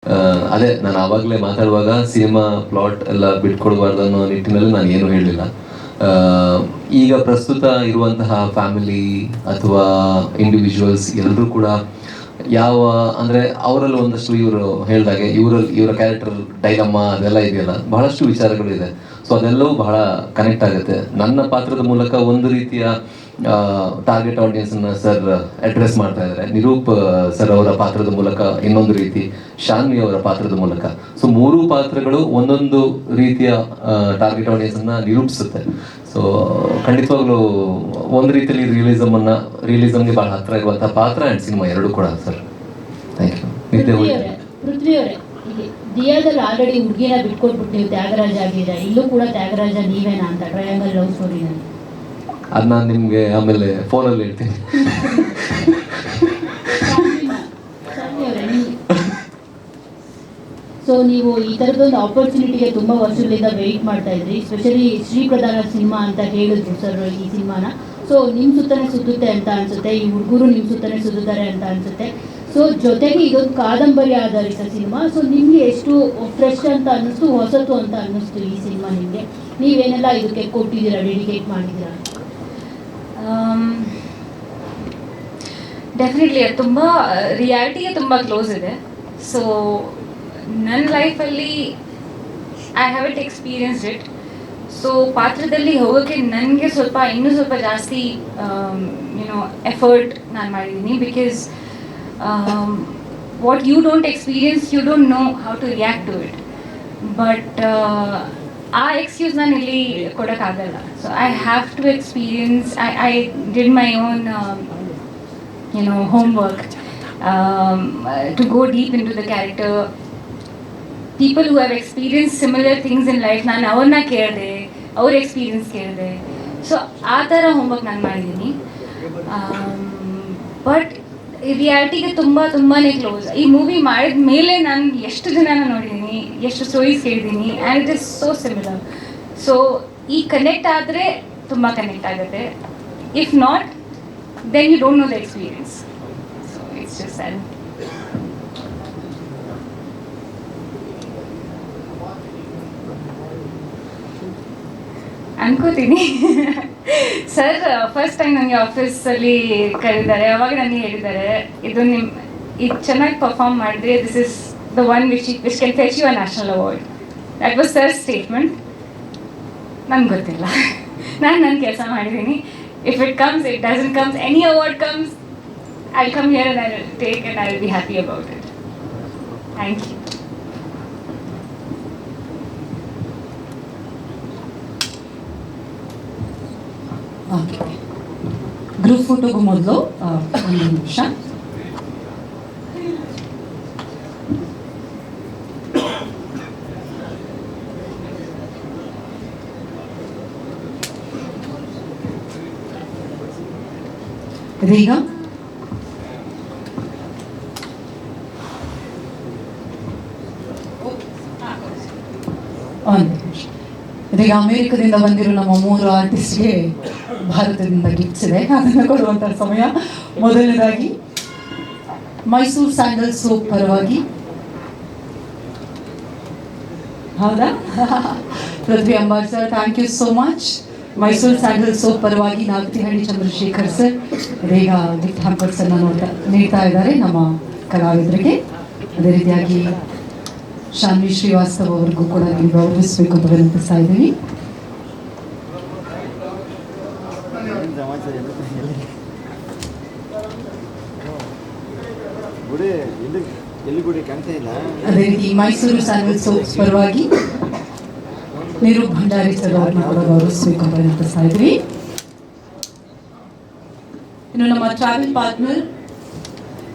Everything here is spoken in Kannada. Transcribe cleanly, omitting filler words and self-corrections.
ಅದೇ ನಾನು ಆವಾಗಲೇ ಮಾತಾಡುವಾಗ ಸಿನಿಮಾ ಪ್ಲಾಟ್ ಎಲ್ಲ ಬಿಟ್ಕೊಡ್ಬಾರ್ದು ಅನ್ನೋ ನಿಟ್ಟಿನಲ್ಲಿ ನಾನು ಏನು ಹೇಳಲಿಲ್ಲ. ಈಗ ಪ್ರಸ್ತುತ ಇರುವಂತಹ ಫ್ಯಾಮಿಲಿ ಅಥವಾ ಇಂಡಿವಿಜುವಲ್ಸ್ ಎಲ್ಲರೂ ಕೂಡ ಯಾವ ಅಂದರೆ ಅವರಲ್ಲಿ ಒಂದಷ್ಟು ಇವರು ಹೇಳಿದಾಗೆ ಇವರ ಕ್ಯಾರೆಕ್ಟರ್ ಡೈಲಮ್ಮ ಅದೆಲ್ಲ ಇದೆಯಲ್ಲ, ಬಹಳಷ್ಟು ವಿಚಾರಗಳಿದೆ. ಸೊ ಅದೆಲ್ಲವೂ ಬಹಳ ಕನೆಕ್ಟ್ ಆಗುತ್ತೆ. ನನ್ನ ಪಾತ್ರದ ಮೂಲಕ ಒಂದು ರೀತಿಯ ಟಾರ್ಗೆಟ್ ಆಡಿಯನ್ಸನ್ನು ಸರ್ ಅಡ್ರೆಸ್ ಮಾಡ್ತಾ ಇದ್ದಾರೆ, ನಿರೂಪ್ ಸರ್ ಅವರ ಪಾತ್ರದ ಮೂಲಕ ಇನ್ನೊಂದು ರೀತಿ, ಶಾನ್ವಿ ಅವರ ಪಾತ್ರದ ಮೂಲಕ. ಸೊ ಮೂರೂ ಪಾತ್ರಗಳು ಒಂದೊಂದು ರೀತಿಯ ಟಾರ್ಗೆಟ್ ಆಡಿಯನ್ಸನ್ನು ನಿರೂಪಿಸುತ್ತೆ. ಸೊ ಖಂಡಿತವಾಗ್ಲೂ ಒಂದು ರೀತಿಯಲ್ಲಿ ರಿಯಲಿಸಮ್ಗೆ ಬಹಳ ಹತ್ತಿರ ಇರುವಂತಹ ಪಾತ್ರ ಆ್ಯಂಡ್ ಸಿನಿಮಾ ಎರಡೂ ಕೂಡ ಸರ್. Thank you. ಪೃಥ್ವಿ ಅವರೇ, ದಿಯಾದಲ್ಲಿ ಆಲ್ರೆಡಿ ಹುಡುಗಿನ ಬಿಟ್ಕೊಟ್ಬಿಟ್ಟು ನೀವು ತ್ಯಾಗರಾಜ ಆಗಿದೆ, ಇಲ್ಲೂ ಕೂಡ ತ್ಯಾಗರಾಜ ನೀವೇನಾ ಅಂತ ಟ್ರಯಾಂಗಲ್ ಲವ್ ಸ್ಟೋರಿನಲ್ಲಿ? ಅದು ನಾನು ನಿಮಗೆ ಆಮೇಲೆ ಫೋನಲ್ಲಿ ಹೇಳ್ತೀನಿ. ಸೊ ನೀವು ಈ ಥರದೊಂದು ಆಪರ್ಚುನಿಟಿಗೆ ತುಂಬ ವರ್ಷಗಳಿಂದ ವೆಯ್ಟ್ ಮಾಡ್ತಾ ಇದ್ರಿ, ಸ್ಪೆಷಲಿ ಶ್ರೀ ಪ್ರಧಾನ ಸಿನಿಮಾ ಅಂತ ಹೇಳಿದ್ರು ಸರ್ ಈ ಸಿನಿಮಾನ. ಸೊ ನಿಮ್ಮ ಸುತ್ತನೇ ಸುತ್ತುತ್ತೆ ಅಂತ ಅನಿಸುತ್ತೆ, ಈ ಹುಡುಗರು ನಿಮ್ಮ ಸುತ್ತನೇ ಸುತ್ತುತ್ತಾರೆ ಅಂತ ಅನಿಸುತ್ತೆ. ಸೊ ಜೊತೆಗೆ ಇದೊಂದು ಕಾದಂಬರಿ ಆಧಾರಿತ ಸಿನಿಮಾ. ಸೊ ನಿಮಗೆ ಎಷ್ಟು ಫ್ರೆಶ್ ಅಂತ ಅನ್ನಿಸ್ತು, ಹೊಸತು ಅಂತ ಅನ್ನಿಸ್ತು ಈ ಸಿನಿಮಾ ನಿಮಗೆ? ನೀವೇನೆಲ್ಲ ಇದಕ್ಕೆ ಕೊಟ್ಟಿದ್ದೀರಾ, ಡೆಡಿಕೇಟ್ ಮಾಡಿದ್ದೀರಾ? ಡೆಫಿನೆಟ್ಲಿ ಅದು ತುಂಬ ರಿಯಾಲಿಟಿಗೆ ತುಂಬ ಕ್ಲೋಸ್ ಇದೆ. ಸೊ ನನ್ನ ಲೈಫಲ್ಲಿ I have experienced it. So ಪಾತ್ರದಲ್ಲಿ ಹೋಗೋಕ್ಕೆ ನನಗೆ ಇನ್ನೂ ಸ್ವಲ್ಪ ಜಾಸ್ತಿ ಎಫರ್ಟ್ ನಾನು ಮಾಡಿದ್ದೀನಿ. Because what you don't experience, you don't know how to react to it. But ಆ ಎಕ್ಸ್ಕ್ಯೂಸ್ ನಾನು ಇಲ್ಲಿ ಕೊಡೋಕ್ಕಾಗಲ್ಲ. So I have to experience. I did my own homework to go deep into the character. People who have experienced similar things in life, ನಾನು ಅವ್ರನ್ನ ಕೇಳಿದೆ, ಅವ್ರ ಎಕ್ಸ್ಪೀರಿಯನ್ಸ್ ಕೇಳಿದೆ. ಸೊ ಆ ಥರ ಹೋಮ್ವರ್ಕ್ ನಾನು ಮಾಡಿದ್ದೀನಿ. ಬಟ್ ರಿಯಾಲಿಟಿಗೆ ತುಂಬಾ ಕ್ಲೋಸ್. ಈ ಮೂವಿ ಮಾಡಿದ ಮೇಲೆ ನಾನು ಎಷ್ಟು ಜನನ ನೋಡಿದ್ದೀನಿ, ಎಷ್ಟು ಸ್ಟೋರೀಸ್ ಕೇಳಿದ್ದೀನಿ, and it is so similar. So ಈ ಕನೆಕ್ಟ್ ಆದರೆ ತುಂಬ ಕನೆಕ್ಟ್ ಆಗುತ್ತೆ. If not, then you don't know the experience. So it's just that. ಅನ್ಕೋತೀನಿ ಸರ್ ಫಸ್ಟ್ ಟೈಮ್ ನನಗೆ ಆಫೀಸಲ್ಲಿ ಕರೆದಿದ್ದಾರೆ, ಅವಾಗ ನನಗೆ ಹೇಳಿದ್ದಾರೆ ಇದು ಚೆನ್ನಾಗಿ ಪರ್ಫಾರ್ಮ್ ಮಾಡಿದ್ರೆ this is the one which can fetch you a national award. That was sir statement. ನನಗೆ ಗೊತ್ತಿಲ್ಲ, ನಾನು ನನ್ನ ಕೆಲಸ ಮಾಡಿದ್ದೀನಿ. If it comes, it doesn't come, any award comes, I'll come here and I'll take and I'll be happy about it. Thank you. Okay. Group photo gu modlu ಒಂದು ನಿಮಿಷ. ಇದೀಗ ಇದೀಗ ಅಮೆರಿಕದಿಂದ ಬಂದಿರೋ ನಮ್ಮ 3 ಆರ್ಟಿಸ್ಟ್ಗೆ ಭಾರತದಿಂದ ಗಿಫ್ಟ್ಸ್ ಇದೆ, ಅದನ್ನು ಕೊಡುವಂಥ ಸಮಯ. ಮೊದಲನೇದಾಗಿ ಮೈಸೂರು ಸ್ಯಾಂಡಲ್ ಸೋಪ್ ಪರವಾಗಿ, ಹೌದಾ, Prithvi Ambar sir, thank you so much. Mysuru sandal soap ಪರವಾಗಿ ನಾಗತಿಹಳ್ಳಿ ಚಂದ್ರಶೇಖರ್ ಸರ್ ಬೇಗ ಗಿಫ್ಟ್ ಹ್ಯಾಂಪರ್ಸನ್ನು ನೀಡ್ತಾ ಇದ್ದಾರೆ ನಮ್ಮ ಕಲಾವಿದರಿಗೆ. ಅದೇ ರೀತಿಯಾಗಿ ಶಾನ್ವಿ ಶ್ರೀವಾಸ್ತವ್ ಅವ್ರಿಗೂ ಕೂಡ ನೀವು ಗೌರವಿಸಬೇಕು ಅಂತ ವಿನಂತಿಸ್ತಾ ಇದ್ದೀನಿ. ಅದೇ ರೀತಿ ಮೈಸೂರು ಸ್ಯಾಂಡಲ್ ಸೋಪ್ ಪರವಾಗಿ ನಿರೂಪ್ ಭಂಡಾರಿ ಸರ್ ಅವ್ರನ್ನ ಕೂಡ ಗೌರವಿಸಬೇಕು ಅಂತ ವಿನಂತಿಸ್ತಾ ಇದ್ವಿ. ಇನ್ನು ನಮ್ಮ ಟ್ರಾವೆಲ್ ಪಾರ್ಟ್ನರ್